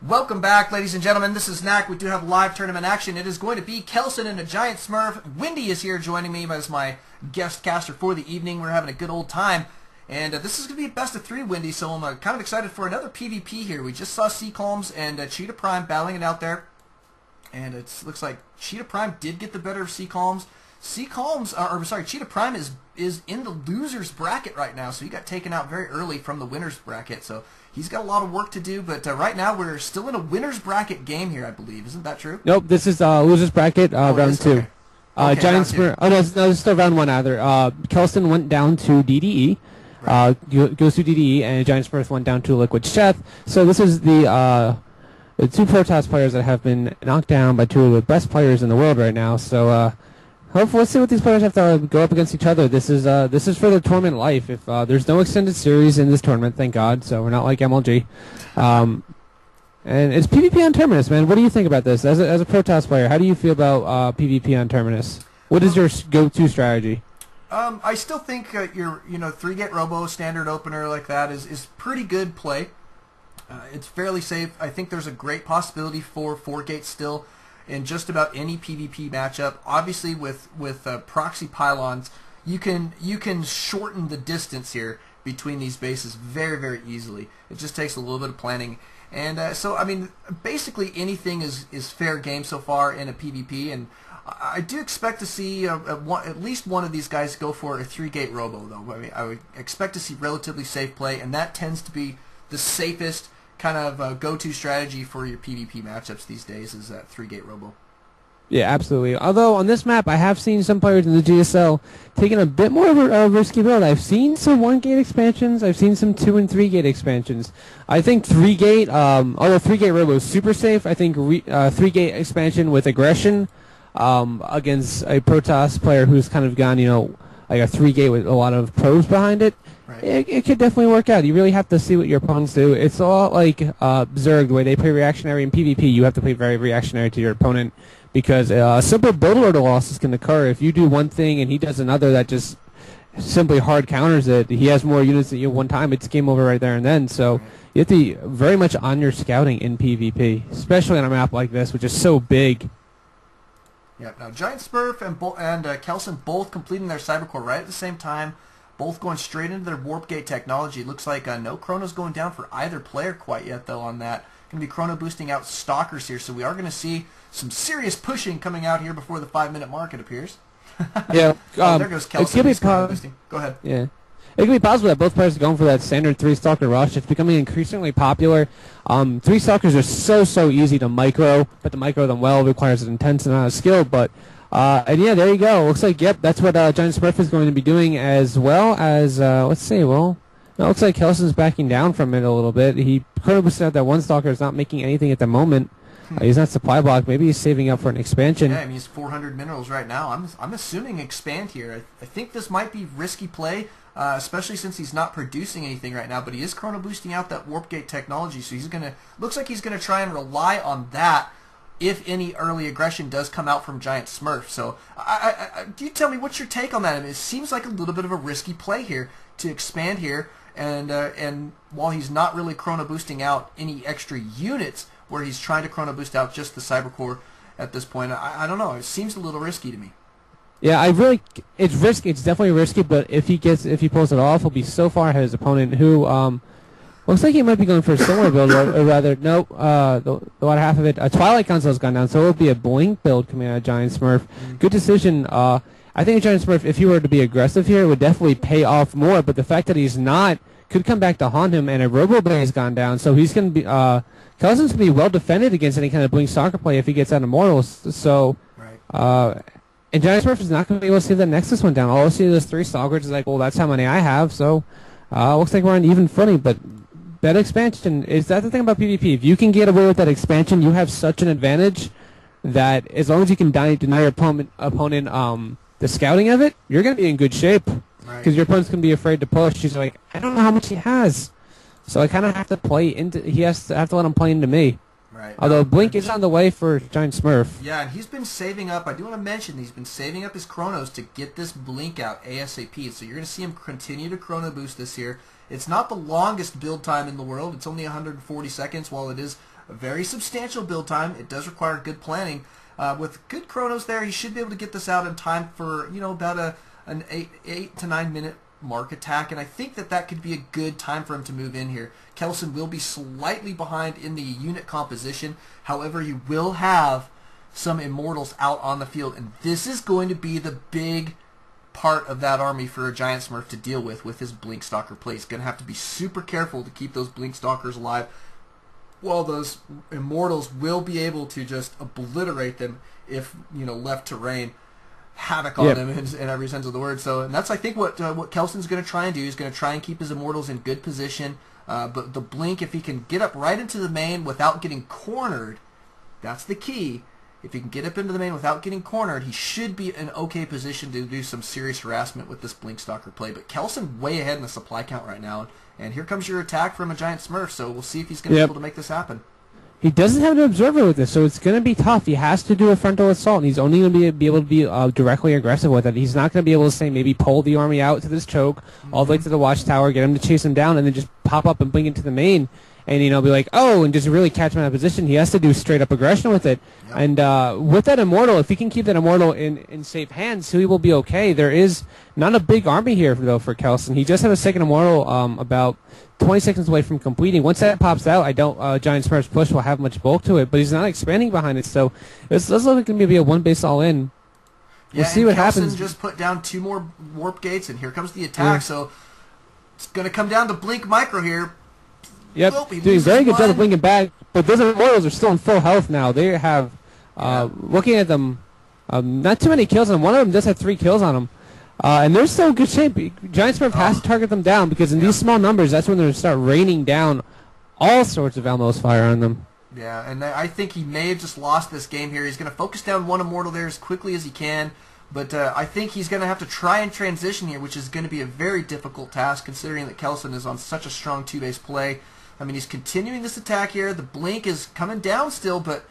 Welcome back, ladies and gentlemen. This is Knack. We do have live tournament action. It is going to be Kelsen and a Giant Smurf. Wendy is here joining me as my guest caster for the evening. We're having a good old time. And this is going to be a best of three, Wendy, so I'm kind of excited for another PvP here. We just saw Calms and Cheetah Prime battling it out there. And it looks like Cheetah Prime did get the better of Calms. Cheetah Prime is in the loser's bracket right now, so he got taken out very early from the winner's bracket. So he's got a lot of work to do, but right now we're still in a winner's bracket game here, I believe. Isn't that true? Nope, this is loser's bracket, round 2. Okay, Giant Smurf. Oh no, it's still round 1 either. Kelsen went down to DDE. Right. Goes to DDE, and Giant Smurf went down to Liquid Chef. So this is the two Protoss players that have been knocked down by two of the best players in the world right now. So hopefully, let's see what these players have to go up against each other. This is for the tournament life. If there's no extended series in this tournament, thank God. So we're not like MLG. And it's PvP on Terminus, man. What do you think about this as a Protoss player? How do you feel about PvP on Terminus? What is your go-to strategy? I still think your 3-gate robo standard opener like that is pretty good play. It's fairly safe. I think there's a great possibility for 4-gate still in just about any PvP matchup. Obviously, with proxy pylons, you can shorten the distance here between these bases very, very easily. It just takes a little bit of planning. And so, I mean, basically anything is fair game so far in a PvP, and I do expect to see at least one of these guys go for a 3-gate robo, though. I mean, I would expect to see relatively safe play, and that tends to be the safest kind of go-to strategy for your PvP matchups these days, is that 3-gate robo. Yeah, absolutely. Although on this map, I have seen some players in the GSL taking a bit more of a risky build. I've seen some 1-gate expansions. I've seen some 2- and 3-gate expansions. I think 3-gate, although 3-gate robo is super safe, I think 3-gate expansion with aggression against a Protoss player who's kind of gone, like a 3-gate with a lot of probes behind it, right. It could definitely work out. You really have to see what your opponents do. It's all like Zerg, the way they play reactionary in PvP. You have to play very reactionary to your opponent because a simple build order losses can occur. If you do one thing and he does another that just simply hard counters it, he has more units than you one time, it's game over right there and then. So you have to be very much on your scouting in PvP, especially on a map like this, which is so big. Yeah, now Giant Smurf and Kelsen both completing their Cybercore right at the same time, both going straight into their Warp Gate technology. It looks like no Chrono's going down for either player quite yet, though, on that. Going to be Chrono boosting out Stalkers here, so we are going to see some serious pushing coming out here before the 5-minute mark, it appears. Yeah. There goes Kelsen. Boosting. Go ahead. Yeah. It could be possible that both players are going for that standard 3-stalker rush. It's becoming increasingly popular. 3 stalkers are so easy to micro, but to micro them well requires an intense amount of skill. But and yeah, there you go. Looks like that's what Giant Smurf is going to be doing, as well as let's see. Well, it looks like Kelsen's backing down from it a little bit. He could have boosted out that 1 stalker. Is not making anything at the moment. He's not supply blocked. Maybe he's saving up for an expansion. Yeah, I mean, he's 400 minerals right now. I'm assuming expand here. I think this might be risky play, especially since he's not producing anything right now. But he is Chrono boosting out that Warp Gate technology, so looks like he's gonna try and rely on that if any early aggression does come out from Giant Smurf. So, do you tell me what's your take on that? I mean, it seems like a little bit of a risky play here to expand here, and while he's not really Chrono boosting out any extra units, where he's trying to Chrono boost out just the Cybercore at this point, I don't know. It seems a little risky to me. Yeah, it's risky. It's definitely risky, but if he pulls it off, he'll be so far ahead of his opponent, who looks like he might be going for a similar build, or rather, nope. The latter half of it, a Twilight Console has gone down, so it will be a Blink build coming out of Giant Smurf. Good decision. I think Giant Smurf, if he were to be aggressive here, would definitely pay off more. But the fact that he's not could come back to haunt him, and a Robo Bay has gone down, so he's going to be Kelsen's going to be well defended against any kind of Blink soccer play if he gets out Immortals. So, and Giant Smurf is not going to be able to see that Nexus went down. All he'll see is 3 stalkers. Is like, well, that's how many I have. So, looks like we're on even footing. But that expansion, is that the thing about PvP? If you can get away with that expansion, you have such an advantage that as long as you can deny your opponent the scouting of it, you're going to be in good shape. Because your opponent's going to be afraid to push. He's like, I don't know how much he has. So I kind of have to play into. Have to let him play into me. Right. Although Blink is on the way for Giant Smurf. Yeah, and he's been saving up. I do want to mention he's been saving up his Chronos to get this Blink out ASAP. So you're going to see him continue to Chrono boost this here. It's not the longest build time in the world. It's only 140 seconds, while it is a very substantial build time. It does require good planning. With good chronos there, he should be able to get this out in time for, you know, about an 8 to 9 minute mark attack, and I think that could be a good time for him to move in here. Kelsen will be slightly behind in the unit composition. However, you will have some Immortals out on the field, and this is going to be the big part of that army for a Giant Smurf to deal with his Blink Stalker play. He's going to have to be super careful to keep those Blink Stalkers alive, while those Immortals will be able to just obliterate them if, you know, left to reign. Havoc on them in every sense of the word. So, and that's, I think, what Kelsen's going to try and do. He's going to try and keep his Immortals in good position. But the Blink, if he can get up right into the main without getting cornered, that's the key. If he can get up into the main without getting cornered, he should be in okay position to do some serious harassment with this Blink Stalker play. But Kelsen way ahead in the supply count right now. And here comes your attack from a Giant Smurf. So we'll see if he's going to be able to make this happen. He doesn't have an observer with this, so it's going to be tough. He has to do a frontal assault, and he's only going to be able to be directly aggressive with it. He's not going to be able to say maybe pull the army out to this choke, all the way to the watchtower, get him to chase him down, and then just pop up and blink into the main, and, you know, be like, oh, and just really catch him out of position. He has to do straight up aggression with it. Yep. And with that Immortal, if he can keep that Immortal in safe hands, he will be okay. There is not a big army here, though, for Kelsen. He just had a second Immortal about 20 seconds away from completing. Once that pops out, I don't Giant Smurf's push will have much bulk to it, but he's not expanding behind it, so it's looking to be a one base all in. We'll see what happens. Just put down 2 more warp gates, and here comes the attack. So it's going to come down to Blink Micro here. Yep, doing very good job of blinking back, but those Immortals are still in full health now. They have, looking at them, not too many kills on them. One of them does have 3 kills on them. And they're still in good shape. Giant Smurf has to target them down, because in these small numbers, that's when they're going to start raining down all sorts of Almos fire on them. Yeah, and I think he may have just lost this game here. He's going to focus down one Immortal there as quickly as he can, but I think he's going to have to try and transition here, which is going to be a very difficult task, considering that Kelsen is on such a strong 2-base play. I mean, he's continuing this attack here. The Blink is coming down still, but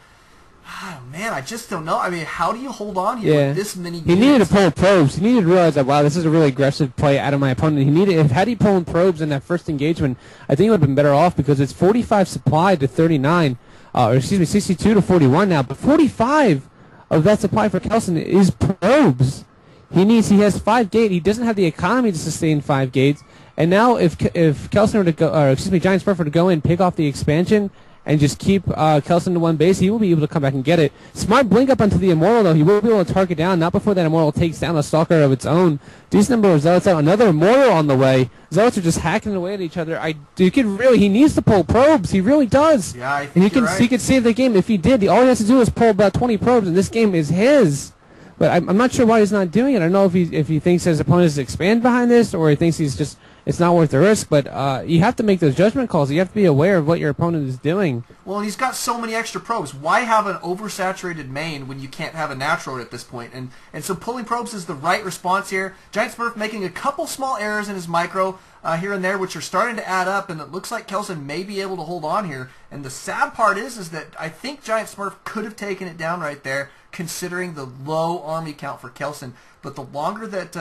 oh, man, I just don't know. I mean, how do you hold on here with this many units? He needed to pull probes. He needed to realize that, wow, this is a really aggressive play out of my opponent. Had he pulled probes in that first engagement, I think he would have been better off, because it's 45 supply to 39, or excuse me, 62 to 41 now. But 45 of that supply for Kelsen is probes. He has 5 gate. He doesn't have the economy to sustain 5 gates. And now if Kelsen were to go, or excuse me, Giant Smurf were to go in, pick off the expansion, and just keep Kelsen to one base, he will be able to come back and get it. Smart blink up onto the Immortal, though. He will be able to target down, not before that Immortal takes down a Stalker of its own. Decent number of Zealots out. Another Immortal on the way. Zealots are just hacking away at each other. He needs to pull probes. He really does. Yeah, I think he could save the game if he did. All he has to do is pull about 20 probes, and this game is his. But I'm not sure why he's not doing it. I don't know if he thinks his opponent is expand behind this, or he thinks it's not worth the risk. But you have to make those judgment calls. You have to be aware of what your opponent is doing. Well, he's got so many extra probes. Why have an oversaturated main when you can't have a natural at this point? And so pulling probes is the right response here. Giant Smurf making a couple small errors in his micro here and there, which are starting to add up, and it looks like Kelsen may be able to hold on here. And the sad part is that I think Giant Smurf could have taken it down right there, considering the low army count for Kelsen. But the longer that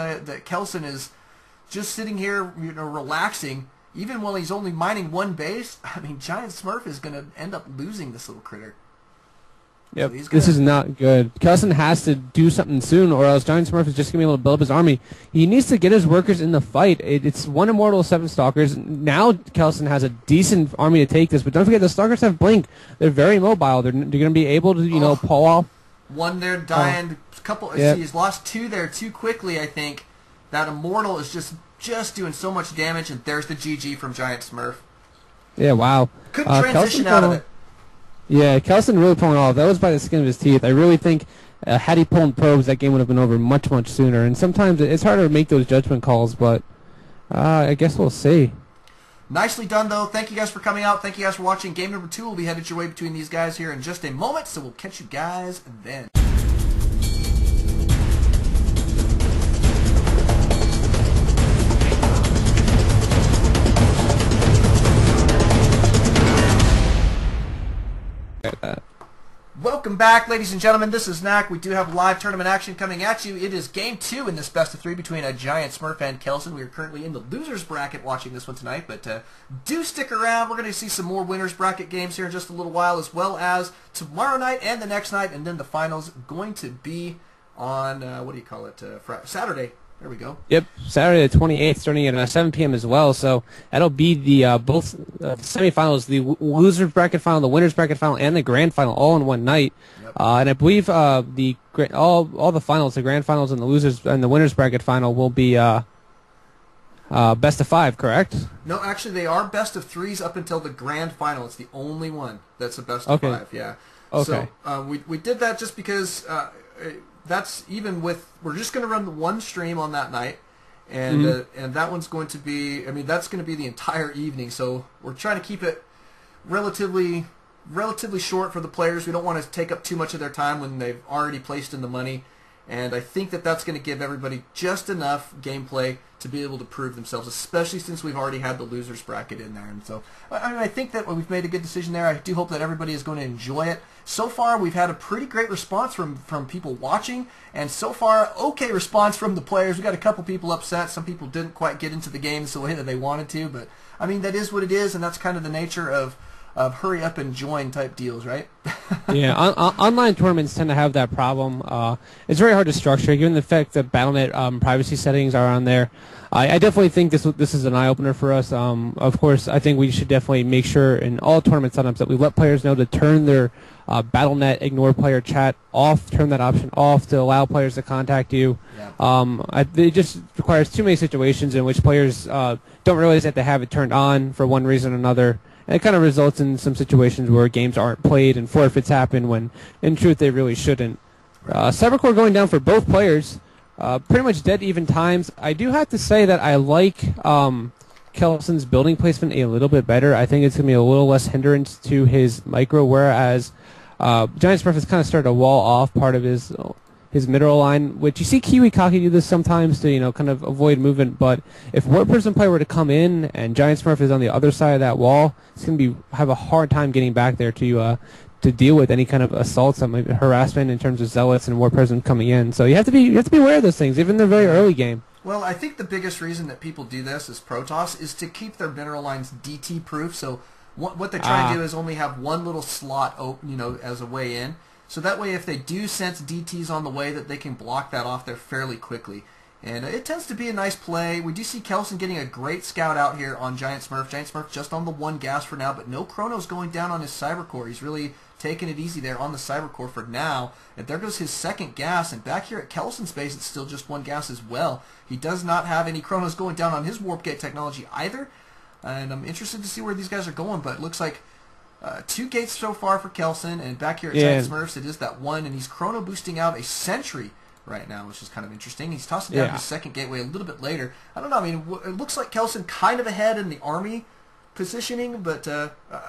Kelsen is just sitting here, relaxing, even while he's only mining 1 base, I mean, Giant Smurf is going to end up losing this little critter. Yep, so this is not good. Kelsen has to do something soon, or else Giant Smurf is just going to be able to build up his army. He needs to get his workers in the fight. It's 1 Immortal, 7 Stalkers. Now Kelsen has a decent army to take this, but don't forget the Stalkers have Blink. They're very mobile. They're going to be able to, pull off. 1 there dying. See, he's lost 2 there too quickly, I think. That Immortal is just doing so much damage, and there's the GG from Giant Smurf. Yeah, wow. Couldn't transition out of it. Yeah, Kelsen really pulling off. That was by the skin of his teeth. I really think had he pulled probes, that game would have been over much, much sooner. And sometimes it's harder to make those judgment calls, but I guess we'll see. Nicely done, though. Thank you guys for coming out. Thank you guys for watching. Game number 2 will be headed your way between these guys here in just a moment, so we'll catch you guys then. Welcome Welcome back, ladies and gentlemen. This is Knack. We do have live tournament action coming at you. It is Game 2 in this best-of-3 between a AGIANTSMURF and Kelsen. We are currently in the losers bracket watching this one tonight, but do stick around. We're going to see some more winners bracket games here in just a little while, as well as tomorrow night and the next night, and then the finals going to be on, Saturday. There we go. Yep, Saturday the 28th, starting at 7 p.m. as well. So that'll be the both semifinals, the losers bracket final, the winners bracket final, and the grand final all in one night. Yep. And I believe all the finals, the grand finals and the losers and the winners bracket final, will be best of 5. Correct? No, actually, they are best of 3s up until the grand final. It's the only one that's a best of 5. Yeah. Okay. So we did that just because. That's even with, we're just going to run the one stream on that night, and and that one's going to be, I mean, that's going to be the entire evening, so we're trying to keep it relatively short for the players. We don't want to take up too much of their time when they've already placed in the money, and I think that that's going to give everybody just enough gameplay to be able to prove themselves, especially since we've already had the losers bracket in there. And so I think that we've made a good decision there. I do hope that everybody is going to enjoy it. So far, we've had a pretty great response from people watching, and so far, okay response from the players. We got a couple people upset. Some people didn't quite get into the games the way that they wanted to, but I mean, that is what it is, and that's kind of the nature of hurry up and join type deals, right? Yeah, online tournaments tend to have that problem. It's very hard to structure, given the fact that Battle.net privacy settings are on there. I definitely think this is an eye-opener for us. Of course, I think we should definitely make sure in all tournament setups that we let players know to turn their Battle.net ignore player chat off, turn that option off to allow players to contact you. Yeah. It just requires too many situations in which players don't realize that they have it turned on for one reason or another. And it kind of results in some situations where games aren't played and forfeits happen when, in truth, they really shouldn't. Cybercore going down for both players. Pretty much dead even times. I do have to say that I like Kelsen's building placement a little bit better. I think it's going to be a little less hindrance to his micro, whereas AGIANTSMURF has kind of started to wall off part of his middle line, which you see KiwiKaki do this sometimes to, kind of avoid movement. But if Warp Person player were to come in and AGIANTSMURF is on the other side of that wall, it's going to have a hard time getting back there to deal with any kind of assaults, harassment in terms of zealots and Warp Person coming in. So you have to be aware of those things, even in the very early game. Well, I think the biggest reason that people do this as Protoss is to keep their mineral lines DT proof. So what they try to do is only have one little slot open, as a way in. So that way, if they do sense DTs on the way, that they can block that off there fairly quickly. And it tends to be a nice play. We do see Kelsen getting a great scout out here on AGIANTSMURF. AGIANTSMURF just on the one gas for now, but no Chronos going down on his Cybercore. He's really taking it easy there on the Cybercore for now. And there goes his second gas. And back here at Kelsen's base, it's still just one gas as well. He does not have any Chronos going down on his Warp Gate technology either. And I'm interested to see where these guys are going, but it looks like 2 gates so far for Kelsen, and back here at AGIANTSMURFs, it is that one, and he's chrono boosting out a sentry right now, which is kind of interesting. He's tossing down his second gateway a little bit later. I don't know, I mean, it looks like Kelsen kind of ahead in the army positioning, but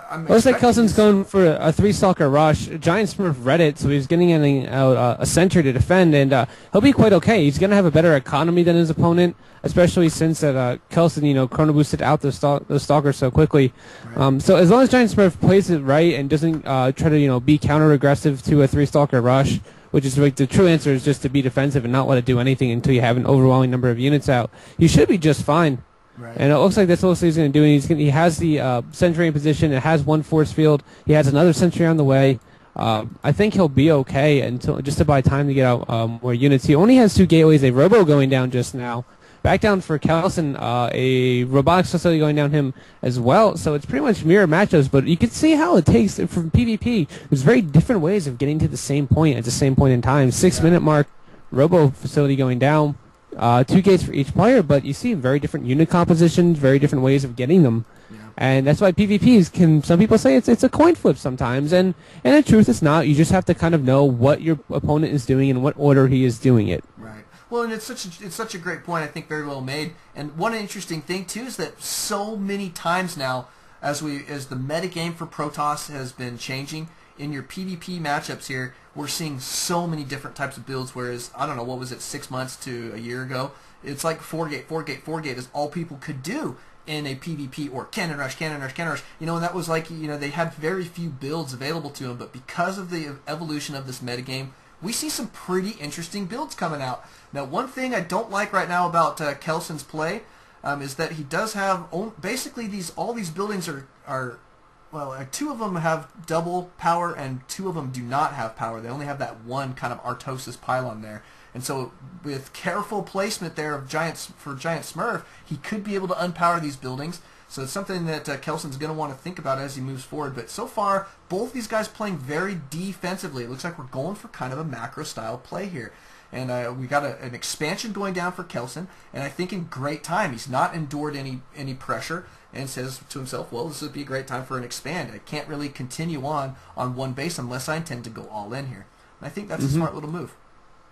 I'm looks like Kelsen's going for a 3-stalker rush. AGIANTSMURF read it, so he's getting out a sentry to defend, and he'll be quite okay. He's going to have a better economy than his opponent, especially since that Kelsen, chrono boosted out the stalkers so quickly. Right. So as long as AGIANTSMURF plays it right and doesn't try to be counter-aggressive to a 3-stalker rush, which is like the true answer is just to be defensive and not let it do anything until you have an overwhelming number of units out, he should be just fine. Right. And it looks like that's what he's going to do. He has the sentry in position. It has one force field. He has another sentry on the way. I think he'll be okay until just to buy time to get out more units. He only has 2 gateways. A robo going down just now. Back down for Kelsen, a robotics facility going down him as well. So it's pretty much mirror matchups, but you can see how it takes from PvP. There's very different ways of getting to the same point at the same point in time. 6-minute mark, robo facility going down. 2 gates for each player, but you see very different unit compositions, very different ways of getting them. Yeah. And that's why PvPs can, some people say it's a coin flip sometimes, and in truth it's not. You just have to kind of know what your opponent is doing and what order he is doing it. Right. Well, and it's such a great point, I think very well made. And one interesting thing too is that so many times now, as the meta game for Protoss has been changing, in your PvP matchups here, we're seeing so many different types of builds, whereas, I don't know, what was it, 6 months to a year ago? It's like 4 gate is all people could do. in a PvP, or cannon rush, cannon rush, cannon rush. You know, and that was like, you know, they had very few builds available to them, but because of the evolution of this metagame, we see some pretty interesting builds coming out. Now, one thing I don't like right now about Kelsen's play is that he does have basically all these buildings are well, two of them have double power and two of them do not have power. They only have that one kind of Artosis pylon there. And so with careful placement there of Giant Smurf, he could be able to unpower these buildings. So it's something that Kelsen's going to want to think about as he moves forward. But so far, both these guys playing very defensively. It looks like we're going for kind of a macro-style play here. And we got an expansion going down for Kelsen, and I think in great time. He's not endured any pressure and says to himself, well, this would be a great time for an expand. I can't really continue on one base unless I intend to go all in here. And I think that's a smart little move.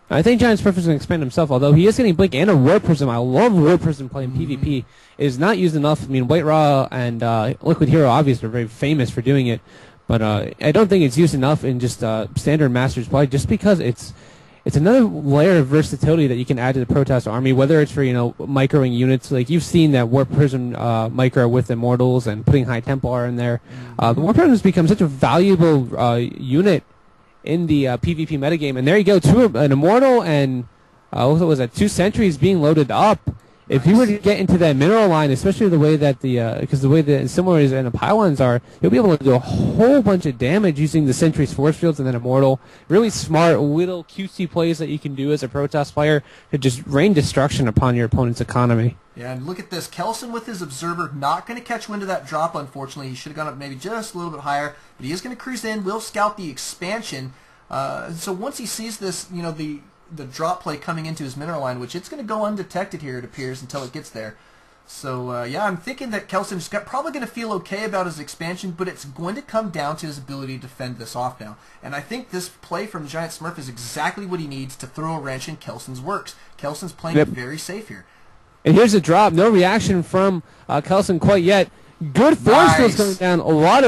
I think Giant Smurf is going to expand himself, although he is getting Blink and a Warp Prism. I love Warp Prism playing PvP. It is not used enough. I mean, White Raw and Liquid Hero obviously are very famous for doing it, but I don't think it's used enough in just standard Masters play, just because it's another layer of versatility that you can add to the Protoss army, whether it's for, you know, microing units. Like, you've seen that Warp Prism micro with Immortals and putting High Templar in there. The Warp Prism has become such a valuable unit in the PvP metagame. And there you go, an Immortal and what was that, 2 Sentries being loaded up. If you were to get into that mineral line, especially the way that because the way the Incinerators and the Pylons are, you'll be able to do a whole bunch of damage using the Sentry's Force Fields and then Immortal. Really smart little cutesy plays that you can do as a Protoss player to just rain destruction upon your opponent's economy. Yeah, and look at this. Kelsen with his Observer, not going to catch wind of that drop, unfortunately. He should have gone up maybe just a little bit higher, but he is going to cruise in, will scout the expansion. So once he sees this, you know, the drop play coming into his mineral line, which it's going to go undetected here, it appears, until it gets there. So, yeah, I'm thinking that Kelsen's probably going to feel okay about his expansion, but it's going to come down to his ability to defend this off now. And I think this play from Giant Smurf is exactly what he needs to throw a wrench in Kelsen's works. Kelsen's playing very safe here. And here's a drop. No reaction from Kelsen quite yet. Good force fields going down. A lot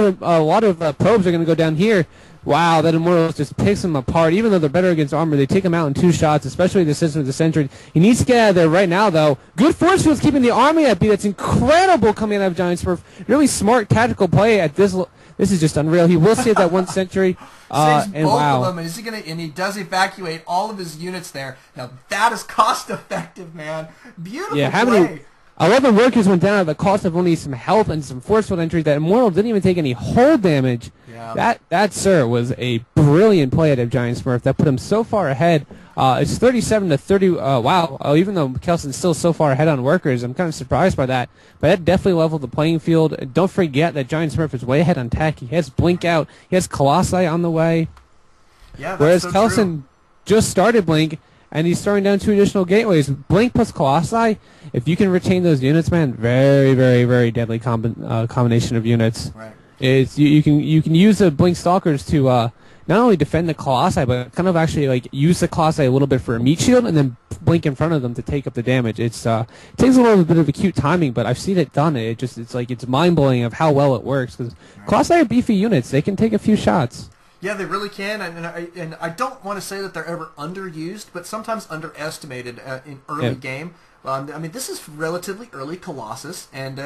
of probes are going to go down here. Wow, that Immortal just picks them apart. Even though they're better against armor, they take them out in 2 shots, especially the system with the Sentry. He needs to get out of there right now, though. Good force fields keeping the army at bay. That's incredible coming out of Giant Smurf. Really smart tactical play at this. This is just unreal. He will save that 1 Sentry. Saves and both wow. of them. And he does evacuate all of his units there. Now, that is cost-effective, man. Beautiful play. 11 workers went down at the cost of only some health and some force field entries. That Immortal didn't even take any hull damage. Yeah. That, sir, was a brilliant play out of Giant Smurf. That put him so far ahead. It's 37 to 30. Wow. Even though Kelsen's still so far ahead on workers, I'm kind of surprised by that. But that definitely leveled the playing field. Don't forget that Giant Smurf is way ahead on tech. He has Blink out. He has Colossi on the way. Yeah, that's whereas so Kelsen true. just started Blink, and he's throwing down 2 additional gateways. Blink plus Colossi, if you can retain those units, man, very, very, very deadly combination of units. Right. It's you can use the Blink Stalkers to not only defend the Colossi, but kind of actually like use the Colossi a little bit for a meat shield, and then Blink in front of them to take up the damage. It takes a little bit of acute timing, but I've seen it done. It's mind blowing of how well it works, because Colossi are beefy units. They can take a few shots. Yeah, they really can, and I don't want to say that they're ever underused, but sometimes underestimated in early game. I mean, this is relatively early Colossus, and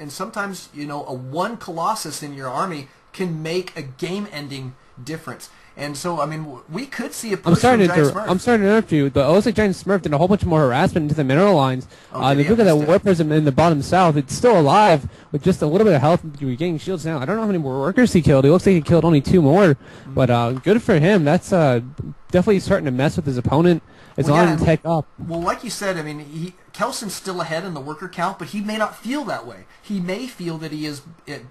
sometimes, you know, a 1 Colossus in your army can make a game-ending difference. And so, I mean, we could see a push from Giant Smurf. I'm sorry to interrupt you. The OSA Giant Smurf did a whole bunch more harassment into the mineral lines. Look at that Warp Prism in the bottom south. It's still alive with just a little bit of health. You're getting shields now. I don't know how many more workers he killed. It looks like he killed only 2 more. But good for him. That's definitely starting to mess with his opponent. It's allowing him to take up. Well, like you said, I mean, Kelsen's still ahead in the worker count, but he may not feel that way. He may feel that he is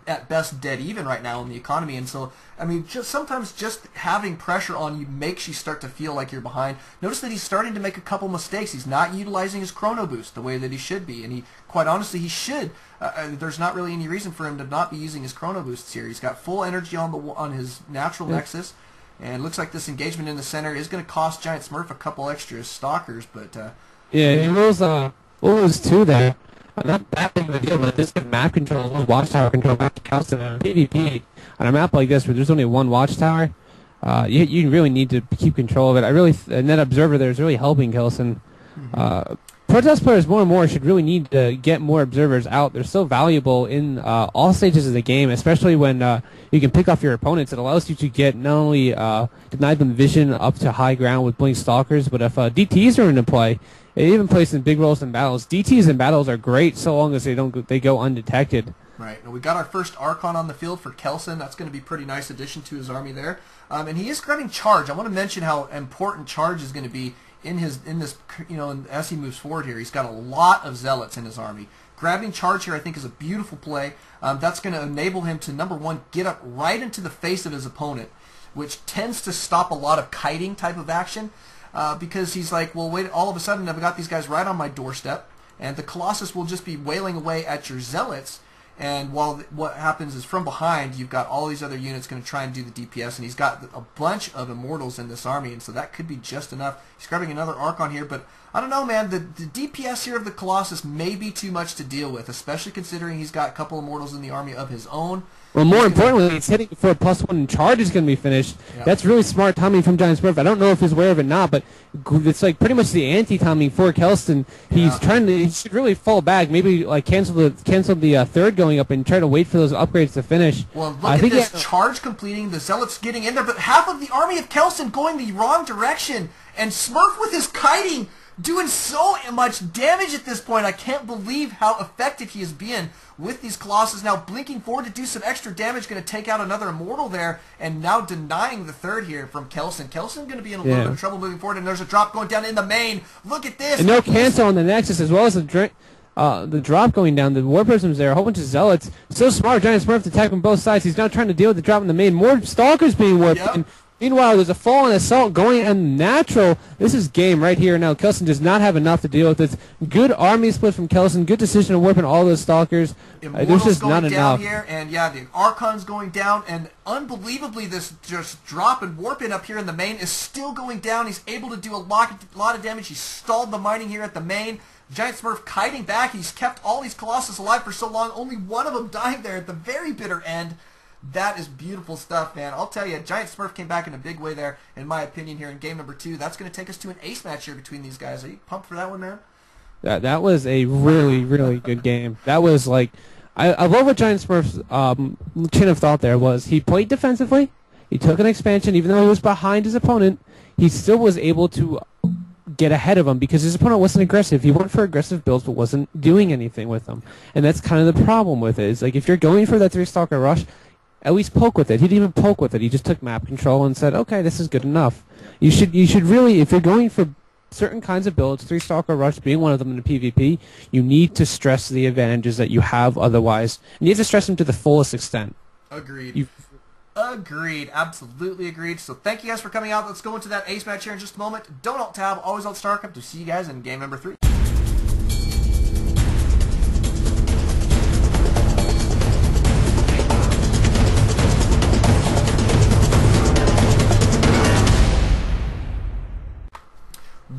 at best dead even right now in the economy, and so, I mean, sometimes just having pressure on you makes you start to feel like you're behind. Notice that he's starting to make a couple mistakes. He's not utilizing his Chrono Boost the way that he should be, and quite honestly, he should. There's not really any reason for him to not be using his Chrono Boosts here. He's got full energy on his natural Nexus. And it looks like this engagement in the center is going to cost Giant Smurf a couple extra stalkers, but... yeah, he rolls 2 there. Not that big of a deal, but this gives map control, watchtower control back to Kelsen on PvP. On a map like this where there's only 1 watchtower, you really need to keep control of it. And that Observer there is really helping Kelsen. Pro Protest players more and more should really need to get more observers out. They're so valuable in all stages of the game, especially when you can pick off your opponents. It allows you to get not only deny them vision up to high ground with blink stalkers, but if DTs are into play, it even plays in big roles in battles. DTs in battles are great so long as they go undetected. Right. Now we got our first Archon on the field for Kelsen. That's going to be a pretty nice addition to his army there. And he is grabbing charge. I want to mention how important charge is going to be in this, as he moves forward here. He's got a lot of zealots in his army. Grabbing charge here, I think, is a beautiful play. That's going to enable him to, number one, get up right into the face of his opponent, which tends to stop a lot of kiting type of action, because he's like, well, wait, all of a sudden I've got these guys right on my doorstep, and the Colossus will just be wailing away at your zealots. And while what happens is from behind, you've got all these other units going to try and do the DPS, and he's got a bunch of Immortals in this army, and so that could be just enough. He's grabbing another Archon here, but I don't know, man. The DPS here of the Colossus may be too much to deal with, especially considering he's got a couple Immortals in the army of his own. Well, more importantly, he's hitting for a +1 charge is going to be finished. Yeah. That's really smart timing from GIANTSMURF. I don't know if he's aware of it or not, but it's like pretty much the anti-timing for Kelsen. He should really fall back, maybe like cancel the third going up and try to wait for those upgrades to finish. Well, look at this charge completing, the Zealots getting in there, but half of the army of Kelsen going the wrong direction, and Smurf with his kiting doing so much damage at this point. I can't believe how effective he is being with these Colossus. Now blinking forward to do some extra damage, going to take out another Immortal there, and now denying the third here from Kelsen. Kelsen going to be in a little bit of trouble moving forward, and there's a drop going down in the main. Look at this. And no cancel on the Nexus, as well as the drop going down. The War Prism's there, a whole bunch of Zealots. So smart, GIANTSMURF to attack from both sides. He's now trying to deal with the drop in the main. More Stalkers being warped. Yep. Meanwhile, there's a fallen assault going unnatural. This is game right here now. Kelsen does not have enough to deal with this. Good army split from Kelsen. Good decision of warping all those Stalkers. There's just not enough. Here, and yeah, the Archon's going down, and unbelievably, this just drop and warping up here in the main is still going down. He's able to do a lot of damage. He stalled the mining here at the main. GIANTSMURF kiting back. He's kept all these Colossus alive for so long. Only one of them dying there at the very bitter end. That is beautiful stuff, man. I'll tell you, GIANTSMURF came back in a big way there, in my opinion, here in game number 2. That's going to take us to an ace match here between these guys. Are you pumped for that one, man? That was a really, really good game. That was like, I love what GIANTSMURF's chain of thought there was. He played defensively. He took an expansion, even though he was behind his opponent. He still was able to get ahead of him because his opponent wasn't aggressive. He went for aggressive builds but wasn't doing anything with them. And that's kind of the problem with it. It's like if you're going for that 3-Stalker rush, at least poke with it. He didn't even poke with it. He just took map control and said, okay, this is good enough. You should really, if you're going for certain kinds of builds, 3-Stalker Rush being one of them in the PvP, you need to stress the advantages that you have otherwise. You need to stress them to the fullest extent. Agreed. Agreed. Absolutely agreed. So thank you guys for coming out. Let's go into that ace match here in just a moment. Don't alt-tab, always ALT-Stracraft. To see you guys in game number 3.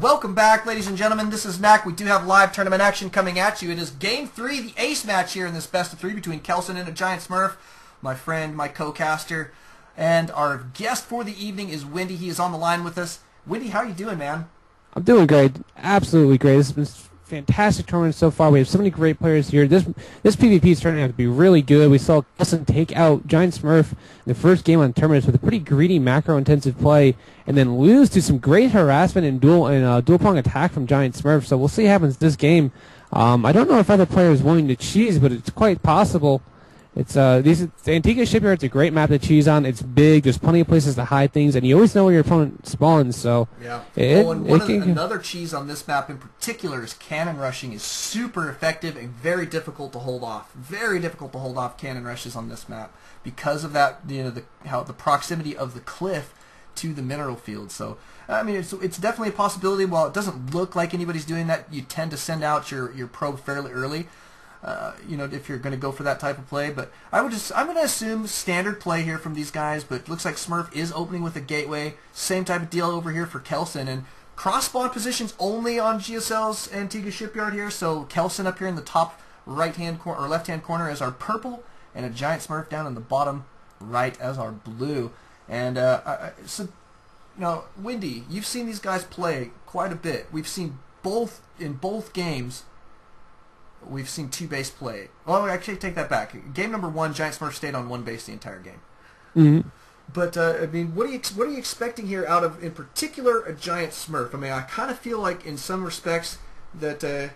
Welcome back, ladies and gentlemen. This is Mac. We do have live tournament action coming at you. It is Game 3, the ace match here in this best of 3 between Kelsen and a GIANTSMURF. My friend, my co-caster, and our guest for the evening is Windy. He is on the line with us. Windy, how are you doing, man? I'm doing great. Absolutely great. This has been a fantastic tournament so far. We have so many great players here. This PvP is turning out to be really good. We saw Kelsen take out GIANTSMURF in the first game on tournaments with a pretty greedy macro-intensive play, and then lose to some great harassment and dual-prong attack from GIANTSMURF. So we'll see what happens this game. I don't know if other players willing to cheese, but it's quite possible. It's the Antigua Shipyard's a great map to cheese on. It's big. There's plenty of places to hide things, and you always know where your opponent spawns. So yeah. Another cheese on this map in particular is cannon rushing is super effective and very difficult to hold off. Very difficult to hold off cannon rushes on this map because of that. The proximity of the cliff to the mineral field. So I mean, it's definitely a possibility. While it doesn't look like anybody's doing that, you tend to send out your probe fairly early. If you're going to go for that type of play, but I'm going to assume standard play here from these guys. But it looks like Smurf is opening with a gateway. Same type of deal over here for Kelsen, and cross spawn positions only on GSL's Antigua Shipyard here. So Kelsen up here in the top right-hand corner or left-hand corner as our purple, and a GIANTSMURF down in the bottom right as our blue. And Windy, you've seen these guys play quite a bit. We've seen both games, we've seen 2 base play. Well, actually, take that back. Game number 1, AGIANTSMURF stayed on 1 base the entire game. Mm-hmm. But I mean, what are you expecting here out of, in particular, a AGIANTSMURF? I mean, I kind of feel like, in some respects, that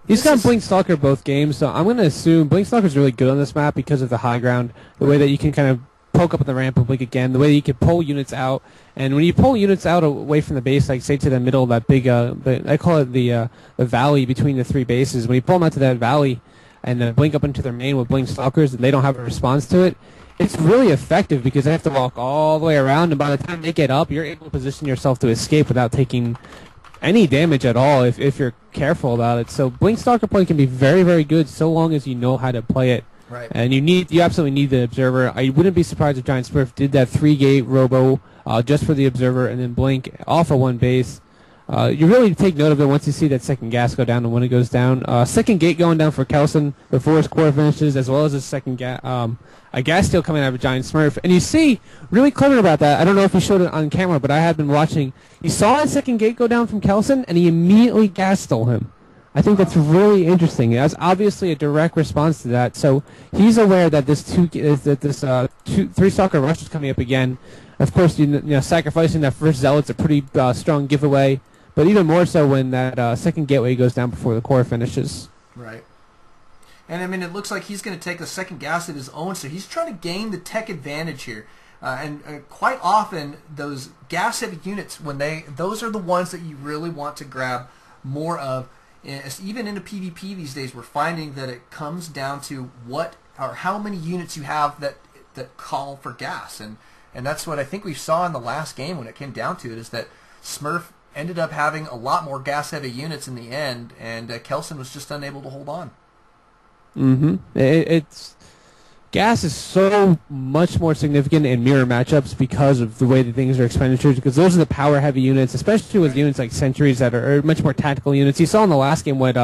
he's got Blink Stalker both games, so I'm going to assume Blink Stalker's really good on this map because of the high ground, the way that you can kind of poke up on the ramp and blink again, the way that you can pull units out, and when you pull units out away from the base, like say to the middle of that big, I call it the valley between the 3 bases, when you pull them out to that valley and then blink up into their main with Blink Stalkers and they don't have a response to it, it's really effective because they have to walk all the way around, and by the time they get up, you're able to position yourself to escape without taking any damage at all if you're careful about it. So Blink Stalker play can be very, very good so long as you know how to play it. Right. And you absolutely need the Observer. I wouldn't be surprised if AGIANTSMURF did that 3-gate robo just for the Observer and then blink off of 1 base. You really take note of it once you see that second gas go down and when it goes down. Second gate going down for kelsen before his core finishes, as well as his second a gas steal coming out of AGIANTSMURF. And you see, really clever about that, I don't know if he showed it on camera, but I had been watching. He saw his second gate go down from kelsen, and he immediately gas stole him. I think that's really interesting. That's obviously a direct response to that. So he's aware that this 3-stalker rush is coming up again. Of course, sacrificing that first zealot's a pretty strong giveaway, but even more so when that second gateway goes down before the core finishes. Right. And I mean, it looks like he's going to take the second gas of his own, so he's trying to gain the tech advantage here. And quite often, those gas-heavy units, those are the ones that you really want to grab more of. Even in a PvP these days, we're finding that it comes down to what or how many units you have that call for gas, and that's what I think we saw in the last game when it came down to it, is that Smurf ended up having a lot more gas-heavy units in the end, and kelsen was just unable to hold on. Mm-hmm. Gas is so much more significant in mirror matchups because of the way that things are expenditures, because those are the power-heavy units, especially with units like sentries that are much more tactical units. You saw in the last game what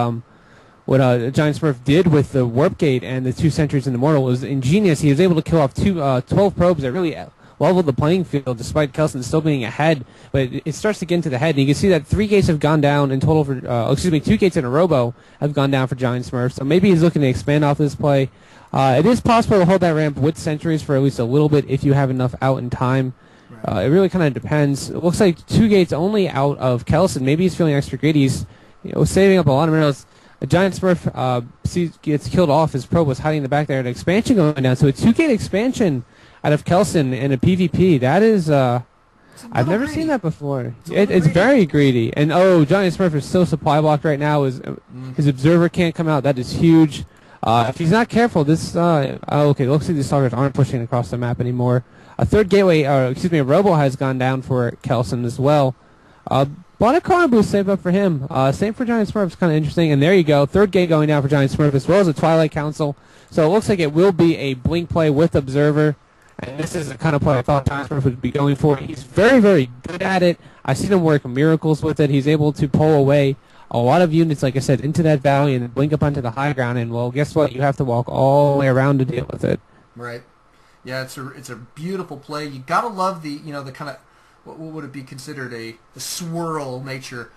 AGIANTSMURF did with the warp gate and the 2 sentries in Immortal was ingenious. He was able to kill off 12 probes that really leveled the playing field, despite kelsen still being ahead. But it starts to get into the head, and you can see that 3 gates have gone down in total for, 2 gates in a robo have gone down for AGIANTSMURF. So maybe he's looking to expand off this play. It is possible to hold that ramp with sentries for at least a little bit if you have enough out in time. Right. It really kind of depends. It looks like 2 gates only out of kelsen. Maybe he's feeling extra greedy. He's saving up a lot of minerals. AGIANTSMURF gets killed off. His probe was hiding in the back there. An expansion going down. So a 2-gate expansion out of kelsen in a PvP. That is... I've never seen that before. It's very greedy. And AGIANTSMURF is still supply blocked right now. His Observer can't come out. That is huge. If he's not careful, this... okay, looks like these stalkers aren't pushing across the map anymore. A 3rd gateway, a robo has gone down for kelsen as well. But a corner boost saved up for him. Same for AGIANTSMURF. It's kind of interesting. And there you go. 3rd gate going down for AGIANTSMURF, as well as a Twilight Council. So it looks like it will be a blink play with Observer. And this is the kind of play I thought AGIANTSMURF would be going for. He's very, very good at it. I've seen him work miracles with it. He's able to pull away a lot of units, like I said, into that valley and then blink up onto the high ground. And, well, guess what? You have to walk all the way around to deal with it. Right. Yeah, it's a beautiful play. You got to love the kind of, what would it be considered, a swirl nature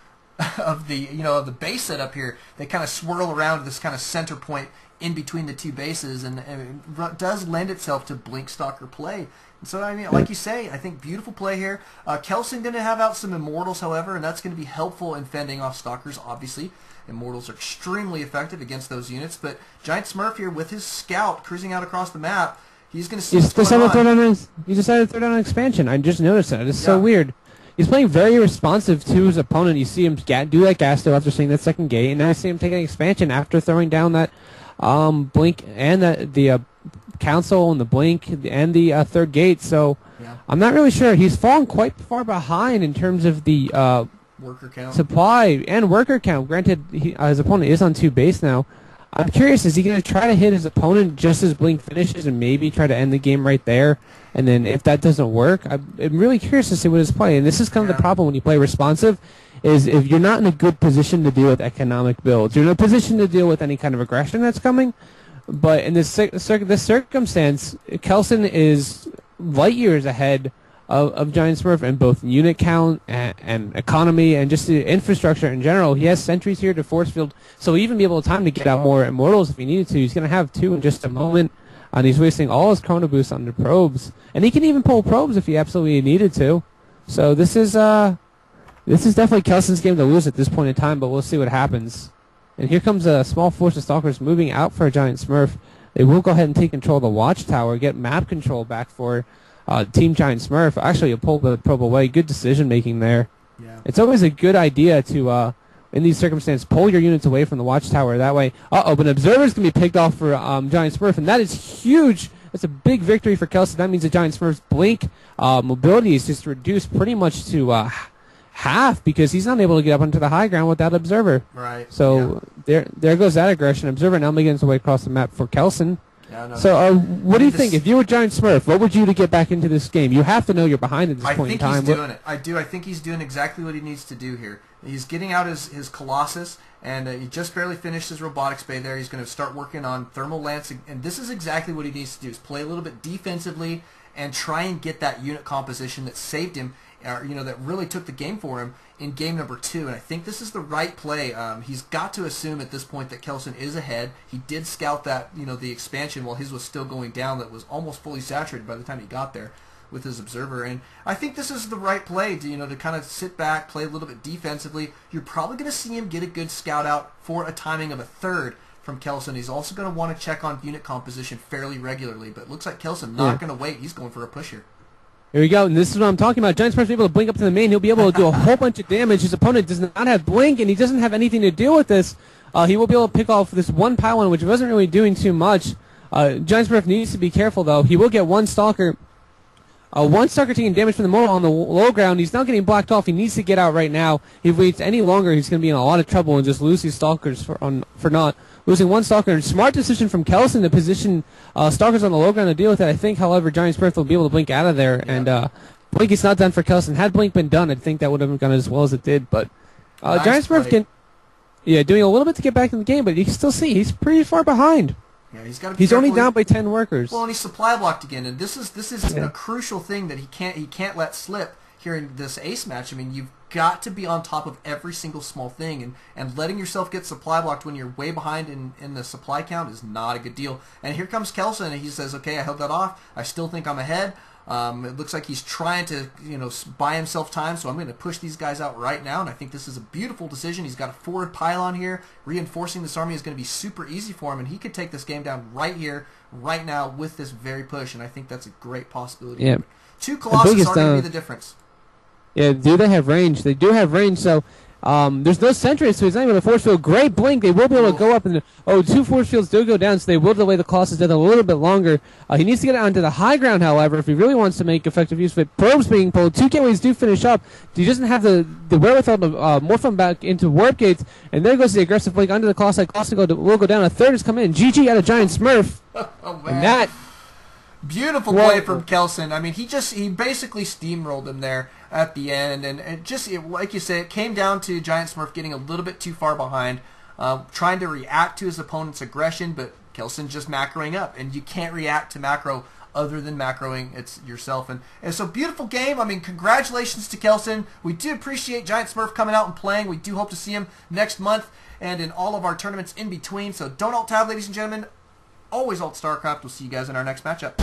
of the base setup here. They kind of swirl around this kind of center point in between the 2 bases, and it does lend itself to blink stalker play. And so, I mean, like you say, I think beautiful play here. kelsen going to have out some Immortals, however, and that's going to be helpful in fending off stalkers, obviously. Immortals are extremely effective against those units, but AGIANTSMURF here with his scout cruising out across the map, he's going to see what's going on. He decided to throw down an expansion. I just noticed that. It's so weird. He's playing very responsive to his opponent. You see him do that gas steal after seeing that second gate, and now I see him take an expansion after throwing down that blink and the council and the blink and the 3rd gate. So I'm not really sure. He's fallen quite far behind in terms of the worker count, supply, and worker count. Granted, his opponent is on 2 base now. I'm curious, is he going to try to hit his opponent just as blink finishes and maybe try to end the game right there? And then if that doesn't work, I'm really curious to see what his play. And this is kind of the problem when you play responsive, is if you're not in a good position to deal with economic builds, you're in a position to deal with any kind of aggression that's coming. But in this circumstance, kelsen is light years ahead of Giant Smurf in both unit count and economy and just the infrastructure in general. He has sentries here to force field, so he'll even be able to get out more immortals if he needed to. He's going to have 2 in just a moment, and he's wasting all his chrono boosts on the probes, and he can even pull probes if he absolutely needed to. So this is definitely Kelsen's game to lose at this point in time, but we'll see what happens. And here comes a small force of Stalkers moving out for a Giant Smurf. They will go ahead and take control of the Watchtower, get map control back for Team Giant Smurf. Actually, you pulled the probe away. Good decision making there. Yeah. It's always a good idea to, in these circumstances, pull your units away from the Watchtower. That way, but an Observer's going to be picked off for Giant Smurf, and that is huge. That's a big victory for Kelsen. That means the Giant Smurf's blink mobility is just reduced pretty much to half because he's not able to get up onto the high ground without Observer. Right. So there goes that aggression. Observer now making his way across the map for Kelsen. Yeah, no, so what do you think? If you were Giant Smurf, what would you do to get back into this game? You have to know you're behind at this point in time. I think he's doing it. I do. I think he's doing exactly what he needs to do here. He's getting out his Colossus, and he just barely finished his Robotics Bay there. He's going to start working on Thermal Lance, and this is exactly what he needs to do, is play a little bit defensively and try and get that unit composition that saved him, that really took the game for him in game number 2. And I think this is the right play. He's got to assume at this point that Kelsen is ahead. He did scout that, the expansion while his was still going down, that was almost fully saturated by the time he got there with his Observer. And I think this is the right play to kind of sit back, play a little bit defensively. You're probably going to see him get a good scout out for a timing of a 3rd from Kelsen. He's also going to want to check on unit composition fairly regularly, but it looks like Kelsen not going to wait. He's going for a push here. Here we go, and this is what I'm talking about. Giant Smurf's able to blink up to the main. He'll be able to do a whole bunch of damage. His opponent does not have blink, and he doesn't have anything to do with this. He will be able to pick off this one pylon, which wasn't really doing too much. Giant Smurf needs to be careful, though. He will get one Stalker. One Stalker taking damage from the mortal on the low ground. He's now getting blocked off. He needs to get out right now. If he waits any longer, he's going to be in a lot of trouble and just lose these Stalkers for not losing one Stalker. Smart decision from Kelsen to position Stalkers on the low ground to deal with it. I think, however, Giant Smurf will be able to blink out of there. Yep. And Blink is not done for Kelsen. Had Blink been done, I think that would have gone as well as it did. But nice Giant Smurf play. doing a little bit to get back in the game, but you can still see he's pretty far behind. Yeah, he's only down by 10 workers. Well, and he's supply blocked again, and this is a crucial thing that he can't let slip here in this ace match. I mean, you've got to be on top of every single small thing, and letting yourself get supply blocked when you're way behind in the supply count is not a good deal. And here comes Kelsen, and he says, okay, I held that off. I still think I'm ahead. It looks like he's trying to, buy himself time, so I'm going to push these guys out right now, and I think this is a beautiful decision. He's got a forward pylon here. Reinforcing this army is going to be super easy for him, and he could take this game down right here, right now, with this very push, and I think that's a great possibility. Yeah. 2 Colossus are going to be the difference. Yeah, do they have range? They do have range, so there's no sentries, so he's not able to force field. Great blink. They will be able to go up, and 2 force fields do go down, so they will delay the Colossus death a little bit longer. He needs to get onto the high ground, however, if he really wants to make effective use of it. Probes being pulled. 2 gateways do finish up. He doesn't have the wherewithal to morph them back into warp gates, and there goes the aggressive blink under the Colossus. Colossus will go down. A 3rd has come in. GG out of Giant Smurf. Oh, man. And that... Beautiful play from Kelsen. I mean, he basically steamrolled him there at the end, and like you say, it came down to Giant Smurf getting a little bit too far behind, trying to react to his opponent's aggression, but Kelsen just macroing up, and you can't react to macro other than macroing it's yourself. And so, beautiful game. I mean, congratulations to Kelsen. We do appreciate Giant Smurf coming out and playing. We do hope to see him next month and in all of our tournaments in between. So don't alt-tab, ladies and gentlemen. Always alt-Starcraft. We'll see you guys in our next matchup.